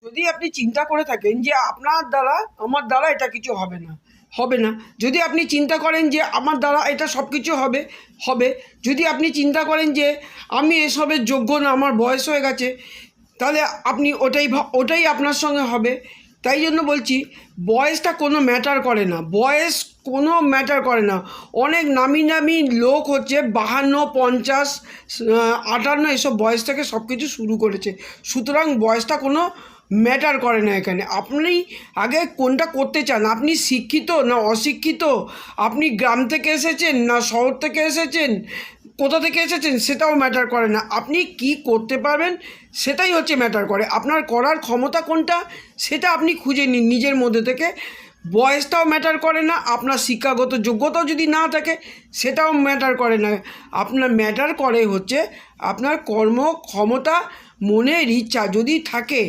যদি আপনি চিন্তা করে থাকেন যে আপনার দ্বারা আমার দ্বারা এটা কিছু হবে না, হবে না। যদি আপনি চিন্তা করেন যে আমার দ্বারা এটা সব কিছু হবে, হবে। যদি আপনি চিন্তা করেন যে আমি এসবের যোগ্য না, আমার বয়স হয়ে গেছে, তাহলে আপনি ওটাই আপনার সঙ্গে হবে। তাই জন্য বলছি বয়সটা কোনো ম্যাটার করে না, বয়স কোনো ম্যাটার করে না। অনেক নামি নামি লোক হচ্ছে 52, 50, 58 এসব বয়স থেকে সব কিছু শুরু করেছে। সুতরাং বয়সটা কোনো ম্যাটার করে না এখানে। আপনি আগে কোনটা করতে চান, আপনি শিক্ষিত না অশিক্ষিত, আপনি গ্রাম থেকে এসেছেন না শহর থেকে এসেছেন, কোথা থেকে এসেছেন সেটাও ম্যাটার করে না। আপনি কি করতে পারবেন সেটাই হচ্ছে ম্যাটার করে। আপনার করার ক্ষমতা কোনটা সেটা আপনি খুঁজে নিন নিজের মধ্যে থেকে। বয়সটাও ম্যাটার করে না, আপনার শিক্ষাগত যোগ্যতাও যদি না থাকে সেটাও ম্যাটার করে না। আপনার ম্যাটার করে হচ্ছে আপনার কর্মক্ষমতা, মনের ইচ্ছা যদি থাকে